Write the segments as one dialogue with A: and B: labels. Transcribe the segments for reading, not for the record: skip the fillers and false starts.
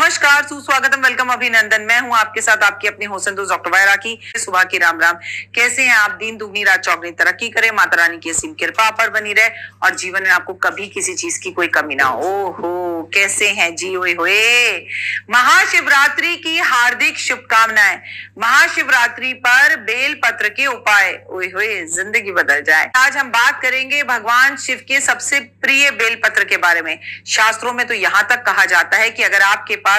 A: नमस्कार, सुस्वागतम, वेलकम, अभिनंदन। मैं हूं आपके साथ आपकी अपनी होस्ट दोस्त डॉक्टर वायरा की। सुबह की राम राम। कैसे हैं आप? दिन दुगनी रात चौगनी तरक्की करें, माता रानी की असीम कृपा पर बनी रहे और जीवन में आपको कभी किसी चीज की कोई कमी ना हो। ओहो, कैसे हैं जी? ओए होए, महाशिवरात्रि की हार्दिक शुभकामनाएं। महाशिवरात्रि पर बेल पत्र के उपाय, ओए होए, जिंदगी बदल जाए। आज हम बात करेंगे भगवान शिव के सबसे प्रिय बेल पत्र के बारे में। शास्त्रों में तो यहां तक कहा जाता है कि अगर आपके पास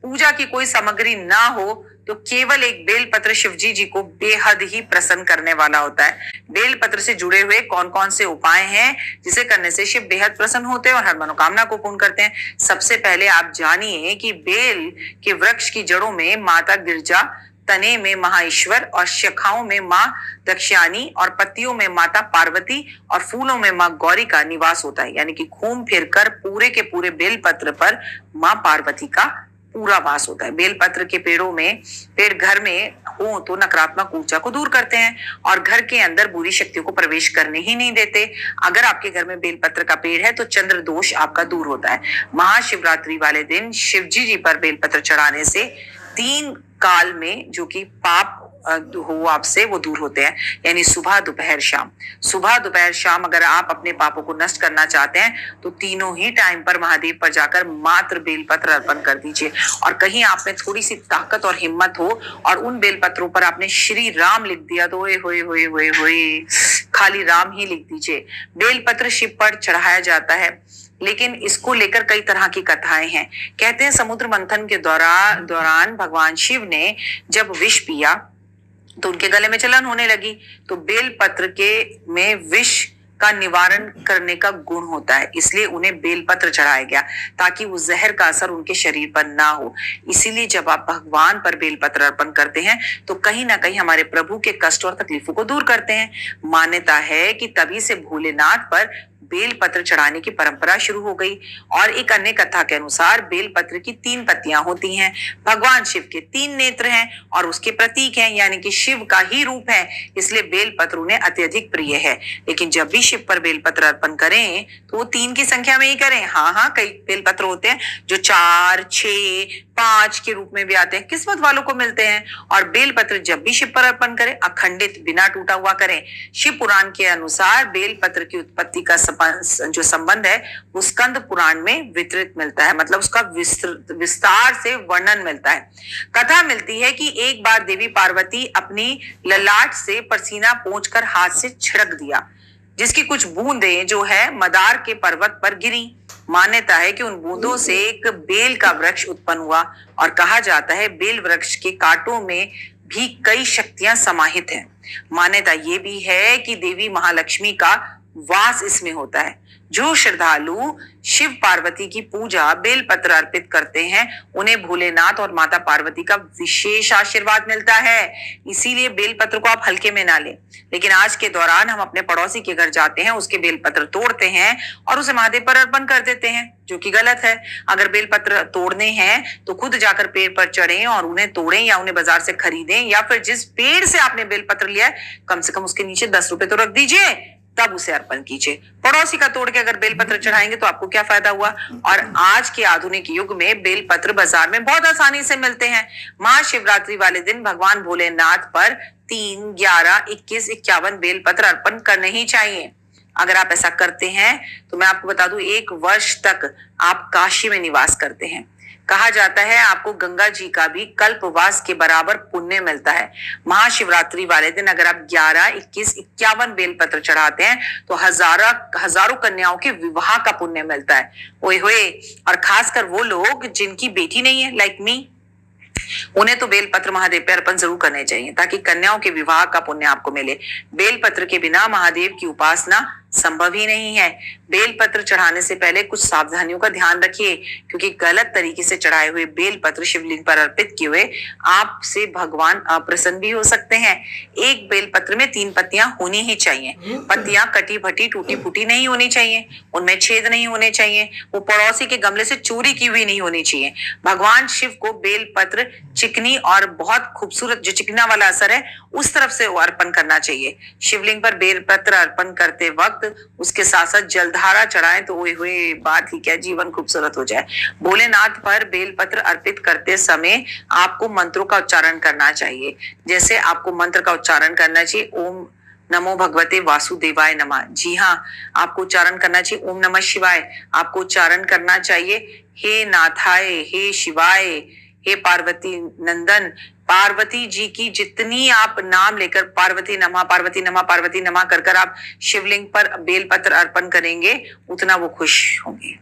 A: पूजा की कोई सामग्री ना हो तो केवल एक बेल पत्र शिवजी जी को बेहद ही प्रसन्न करने वाला होता है। बेल पत्र से जुड़े हुए कौन कौन से उपाय हैं जिसे करने से शिव बेहद प्रसन्न होते हैं और हर मनोकामना को पूर्ण करते हैं। सबसे पहले आप जानिए कि बेल के वृक्ष की जड़ों में माता गिरजा, तने में महाईश्वर और शाखाओं में मां दक्षिणी और पत्तियों में माता पार्वती और फूलों में मां गौरी का निवास होता है। यानी कि घूम फिर कर पूरे के पूरे बेल पत्र पर मां पार्वती का पूरा वास होता है। बेल पत्र के पेड़ घर में हो तो नकारात्मक ऊर्जा को दूर करते हैं और घर के अंदर बुरी शक्तियों को प्रवेश करने ही नहीं देते। अगर आपके घर में बेल पत्र का पेड़ है तो चंद्र दोष आपका दूर होता है। महाशिवरात्रि वाले दिन शिवजी जी पर बेल पत्र चढ़ाने से 3 काल में जो कि पाप हो आपसे वो दूर होते हैं। यानी सुबह दोपहर शाम अगर आप अपने पापों को नष्ट करना चाहते हैं तो तीनों ही टाइम पर महादेव पर जाकर मात्र बेलपत्र अर्पण कर दीजिए। और कहीं आप में थोड़ी सी ताकत और हिम्मत हो और उन बेलपत्रों पर आपने श्री राम लिख दिया तो होए खाली राम ही लिख दीजिए। बेलपत्र शिव पर चढ़ाया जाता है, लेकिन इसको लेकर कई तरह की कथाएं हैं। कहते हैं समुद्र मंथन के दौरान भगवान शिव ने जब विष पिया तो उनके गले में जलन होने लगी। तो बेल पत्र में विष का निवारण करने का गुण होता है, इसलिए उन्हें बेलपत्र चढ़ाया गया ताकि उस जहर का असर उनके शरीर पर ना हो। इसीलिए जब आप भगवान पर बेलपत्र अर्पण करते हैं तो कहीं ना कहीं हमारे प्रभु के कष्ट और तकलीफों को दूर करते हैं। मान्यता है कि तभी से भोलेनाथ पर बेल पत्र चढ़ाने की परंपरा शुरू हो गई। और एक अन्य कथा के अनुसार बेल पत्र की 3 पत्तियां होती हैं। भगवान शिव के 3 नेत्र हैं और उसके प्रतीक हैं, यानी कि शिव का ही रूप है, इसलिए बेल पत्र उन्हें अत्यधिक प्रिय है। लेकिन जब भी शिव पर बेल पत्र अर्पण करें तो वो 3 की संख्या में ही करें। हाँ, कई बेल पत्र होते हैं जो 4, 6, 5 के रूप में भी आते हैं, किस्मत वालों को मिलते हैं। और बेल पत्र जब भी शिव पर अर्पण करें अखंडित बिना टूटा हुआ करें। शिव पुराण के अनुसार बेल पत्र की उत्पत्ति का जो संबंध है वो स्कंद पुराण में वितरित मिलता है, मतलब उसका विस्तार से वर्णन मिलता है। कथा मिलती है कि एक बार देवी पार्वती अपनी ललाट से पसीना पोंछकर हाथ से छिड़क दिया, जिसकी कुछ बूंदें जो है मदार के पर्वत पर गिरी। मान्यता है कि उन बूंदों से एक बेल का वृक्ष उत्पन्न हुआ और कहा जाता है बेल वृक्ष के कांटों में भी कई शक्तियां समाहित हैं। मान्यता ये भी है कि देवी महालक्ष्मी का वास इसमें होता है। जो श्रद्धालु शिव पार्वती की पूजा बेल पत्र अर्पित करते हैं उन्हें भोलेनाथ और माता पार्वती का विशेष आशीर्वाद मिलता है। इसीलिए बेल पत्र को आप हल्के में ना लें। लेकिन आज के दौरान हम अपने पड़ोसी के घर जाते हैं, उसके बेल पत्र तोड़ते हैं और उसे महादेव पर अर्पण कर देते हैं, जो कि गलत है। अगर बेल पत्र तोड़ने हैं तो खुद जाकर पेड़ पर चढ़ें और उन्हें तोड़ें या उन्हें बाजार से खरीदें, या फिर जिस पेड़ से आपने बेल पत्र लिया है कम से कम उसके नीचे 10 रुपए तो रख दीजिए, तब उसे अर्पण कीजिए। पड़ोसी का तोड़ के अगर बेलपत्र चढ़ाएंगे तो आपको क्या फायदा हुआ। और आज के आधुनिक युग में बेलपत्र बाजार में बहुत आसानी से मिलते हैं। महाशिवरात्रि वाले दिन भगवान भोलेनाथ पर 3, 11, 21, 51 बेलपत्र अर्पण करने ही चाहिए। अगर आप ऐसा करते हैं तो मैं आपको बता दूं 1 वर्ष तक आप काशी में निवास करते हैं। कहा जाता है आपको गंगा जी का भी कल्पवास के बराबर पुण्य मिलता है। महाशिवरात्रि वाले दिन अगर आप 11, 21, 51 बेलपत्र चढ़ाते हैं तो हजारों कन्याओं के विवाह का पुण्य मिलता है। ओए होए, और खासकर वो लोग जिनकी बेटी नहीं है, लाइक मी, उन्हें तो बेलपत्र महादेव पे अर्पण जरूर करने चाहिए ताकि कन्याओं के विवाह का पुण्य आपको मिले। बेलपत्र के बिना महादेव की उपासना संभव ही नहीं है। बेलपत्र चढ़ाने से पहले कुछ सावधानियों का ध्यान रखिए, क्योंकि गलत तरीके से चढ़ाए हुए बेलपत्र शिवलिंग पर अर्पित किए हुए आपसे भगवान अप्रसन्न भी हो सकते हैं। एक बेलपत्र में 3 पत्तियां होनी ही चाहिए। पत्तियां कटी भटी टूटी फूटी नहीं होनी चाहिए, उनमें छेद नहीं होने चाहिए, वो पड़ोसी के गमले से चोरी की हुई नहीं होनी चाहिए। भगवान शिव को बेलपत्र चिकनी और बहुत खूबसूरत जो चिकना वाला असर है उस तरफ से अर्पण करना चाहिए। शिवलिंग पर बेलपत्र अर्पण करते वक्त वक्त उसके साथ साथ जलधारा चढ़ाएं तो ओए हुए बात ही क्या, जीवन खूबसूरत हो जाए। भोलेनाथ पर बेलपत्र अर्पित करते समय आपको मंत्रों का उच्चारण करना चाहिए। जैसे आपको मंत्र का उच्चारण करना चाहिए, ओम नमो भगवते वासुदेवाय नमः। जी हाँ, आपको उच्चारण करना चाहिए ओम नमः शिवाय। आपको उच्चारण करना चाहिए हे नाथाय, हे शिवाय, हे पार्वती नंदन। पार्वती जी की जितनी आप नाम लेकर पार्वती नमः पार्वती नमः पार्वती नमः कर कर आप शिवलिंग पर बेलपत्र अर्पण करेंगे, उतना वो खुश होंगे।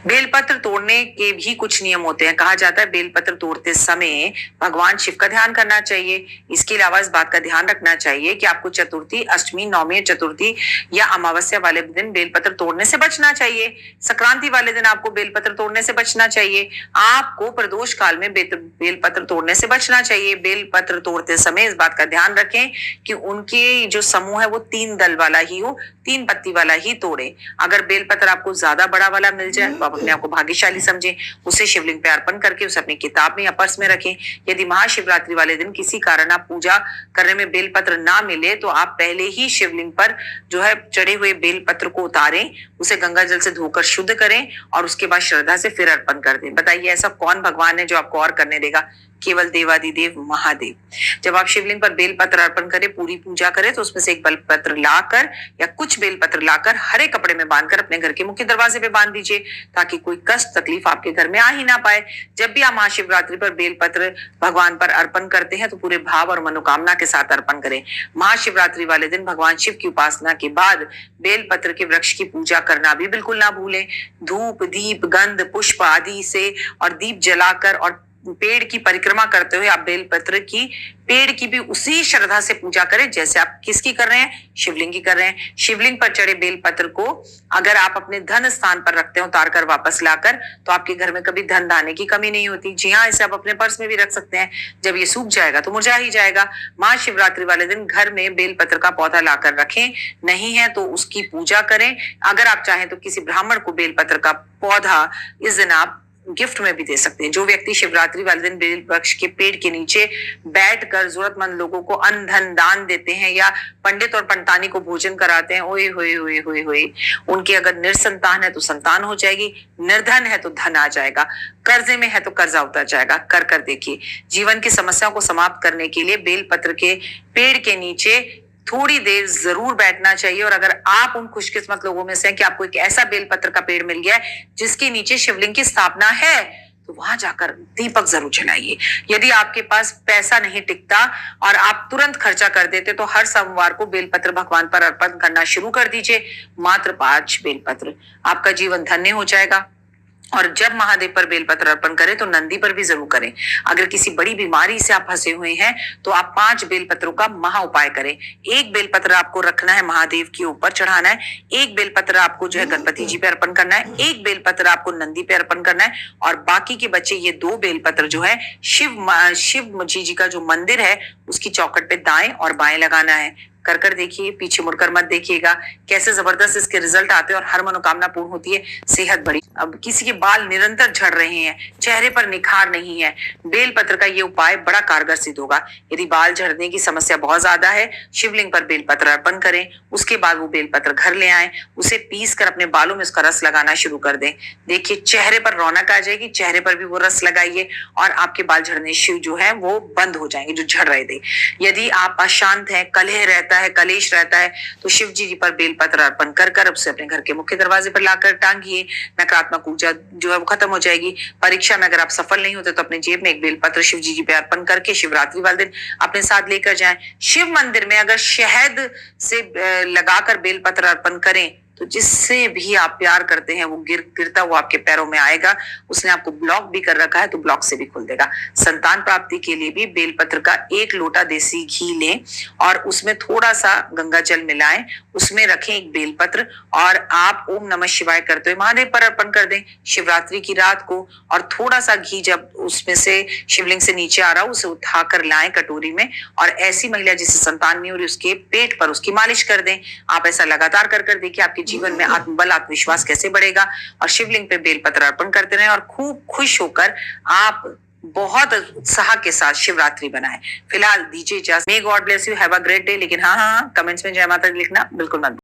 A: बेलपत्र तोड़ने के भी कुछ नियम होते हैं। कहा जाता है बेलपत्र तोड़ते समय भगवान शिव का ध्यान करना चाहिए। इसके अलावा इस बात का ध्यान रखना चाहिए कि आपको चतुर्थी, अष्टमी, नवमी, चतुर्थी या अमावस्या वाले दिन बेलपत्र तोड़ने से बचना चाहिए। संक्रांति वाले दिन आपको बेलपत्र तोड़ने से बचना चाहिए। आपको प्रदोष काल में बेलपत्र तोड़ने से बचना चाहिए। बेलपत्र तोड़ते समय इस बात का ध्यान रखें कि उनके जो समूह है वो 3 दल वाला ही हो, 3 पत्ती वाला ही तोड़े। अगर बेलपत्र आपको ज्यादा बड़ा वाला मिल जाए तो आप अपने आप को भाग्यशाली समझें, उसे शिवलिंग पे अर्पण करके उसे अपनी किताब में या पर्स में रखें। यदि महाशिवरात्रि वाले दिन किसी कारण आप पूजा करने में बेलपत्र ना मिले तो आप पहले ही शिवलिंग पर जो है चढ़े हुए बेलपत्र को उतारें, उसे गंगा जल से धोकर शुद्ध करें और उसके बाद श्रद्धा से फिर अर्पण कर दें। बताइए ऐसा कौन भगवान है जो आपको और करने देगा? केवल देवादिदेव महादेव। जब आप शिवलिंग पर बेलपत्र अर्पण करें, पूरी पूजा करें, तो उसमें से एक बेलपत्र लाकर या कुछ बेलपत्र लाकर हरे कपड़े में बांधकर अपने घर के मुख्य दरवाजे पे बांध दीजिए, ताकि कोई कष्ट तकलीफ आपके घर में आ ही ना पाए। जब भी आप महाशिवरात्रि पर बेलपत्र भगवान पर अर्पण करते हैं तो पूरे भाव और मनोकामना के साथ अर्पण करें। महाशिवरात्रि वाले दिन भगवान शिव की उपासना के बाद बेलपत्र के वृक्ष की पूजा करना भी बिल्कुल ना भूलें। धूप, दीप, गंध, पुष्प आदि से और दीप जलाकर और पेड़ की परिक्रमा करते हुए आप बेलपत्र की पेड़ की भी उसी श्रद्धा से पूजा करें जैसे आप किसकी कर रहे हैं? शिवलिंग की कर रहे हैं। शिवलिंग पर चढ़े बेलपत्र को अगर आप अपने धन स्थान पर रखते हो उतार कर वापस लाकर, तो आपके घर में कभी धन दाने की कमी नहीं होती। जी हाँ, इसे आप अपने पर्स में भी रख सकते हैं। जब ये सूख जाएगा तो मुरझा ही जाएगा। महाशिवरात्रि वाले दिन घर में बेलपत्र का पौधा लाकर रखें, नहीं है तो उसकी पूजा करें। अगर आप चाहें तो किसी ब्राह्मण को बेलपत्र का पौधा इस दिन आप गिफ्ट में भी दे सकते हैं। जो व्यक्ति शिवरात्रि वाले दिन बेल वृक्ष के पेड़ के नीचे बैठकर जरूरतमंद लोगों को अन्न धन दान देते हैं या पंडित और पंडितानी को भोजन कराते हैं, ओए होए होए होए होए, उनकी अगर निसंतान है तो संतान हो जाएगी, निर्धन है तो धन आ जाएगा, कर्जे में है तो कर्जा उतर जाएगा। कर कर देखिए। जीवन की समस्याओं को समाप्त करने के लिए बेलपत्र के पेड़ के नीचे थोड़ी देर जरूर बैठना चाहिए। और अगर आप उन खुशकिस्मत लोगों में से हैं कि आपको एक ऐसा बेलपत्र का पेड़ मिल गया है जिसके नीचे शिवलिंग की स्थापना है, तो वहां जाकर दीपक जरूर जलाइए। यदि आपके पास पैसा नहीं टिकता और आप तुरंत खर्चा कर देते तो हर सोमवार को बेलपत्र भगवान पर अर्पण करना शुरू कर दीजिए। मात्र 5 बेलपत्र, आपका जीवन धन्य हो जाएगा। और जब महादेव पर बेलपत्र अर्पण करें तो नंदी पर भी जरूर करें। अगर किसी बड़ी बीमारी से आप फंसे हुए हैं तो आप 5 बेलपत्रों का महा उपाय करें। 1 बेलपत्र आपको रखना है महादेव के ऊपर चढ़ाना है, 1 बेलपत्र आपको जो है गणपति जी पे अर्पण करना है, 1 बेलपत्र आपको नंदी पे अर्पण करना है और बाकी के बच्चे ये 2 बेलपत्र जो है शिव जी का जो मंदिर है उसकी चौखट पे दाएं और बाएं लगाना है। कर देखिए, पीछे मुड़कर मत देखिएगा। कैसे जबरदस्त इसके रिजल्ट आते हैं और हर मनोकामना पूर्ण होती है, सेहत बढ़ी। अब किसी के बाल निरंतर झड़ रहे हैं, चेहरे पर निखार नहीं है, बेलपत्र का ये उपाय बड़ा कारगर सिद्ध होगा। यदि बाल झड़ने की समस्या बहुत ज्यादा है, शिवलिंग पर बेलपत्र अर्पण करें, उसके बाद वो बेलपत्र घर ले आए, उसे पीस कर अपने बालों में उसका रस लगाना शुरू कर दें। देखिए चेहरे पर रौनक आ जाएगी। चेहरे पर भी वो रस लगाइए और आपके बाल झड़ने जो है वो बंद हो जाएंगे, जो झड़ रहे थे। यदि आप अशांत हैं, कलह रहता है, कलेश रहता है, तो शिव जी पर बेलपत्र अर्पण कर कर उसे अपने घर के मुख्य दरवाजे पर लाकर टांगिए। नकारात्मक ऊर्जा जो है वो खत्म हो जाएगी। परीक्षा में अगर आप सफल नहीं होते तो अपने जेब में एक बेलपत्र शिव जी पे अर्पण करके शिवरात्रि वाले दिन अपने साथ लेकर जाएं। शिव मंदिर में अगर शहद से लगाकर बेलपत्र अर्पण करें तो जिससे भी आप प्यार करते हैं वो गिरता वो आपके पैरों में आएगा। उसने आपको ब्लॉक भी कर रखा है तो ब्लॉक से भी खुल देगा। संतान प्राप्ति के लिए भी बेलपत्र का 1 लोटा देसी घी लें और उसमें थोड़ा सा गंगा जल मिलाएं, उसमें रखें एक बेलपत्र और आप ओम नमः शिवाय करते हुए महादेव पर अर्पण कर दें शिवरात्रि की रात को। और थोड़ा सा घी जब उसमें से शिवलिंग से नीचे आ रहा हो उसे उठाकर लाएं कटोरी में और ऐसी महिला जिसे संतान नहीं हो रही उसके पेट पर उसकी मालिश कर दें। आप ऐसा लगातार कर कर देखिए आपके जीवन में आत्मबल, आत्मविश्वास कैसे बढ़ेगा। और शिवलिंग पे बेलपत्र अर्पण करते रहें और खूब खुश होकर आप बहुत उत्साह के साथ शिवरात्रि बनाएं। फिलहाल दीजिए इजाजत। May God bless you, have a great day. लेकिन हाँ, कमेंट्स में जय माता दी लिखना बिल्कुल मत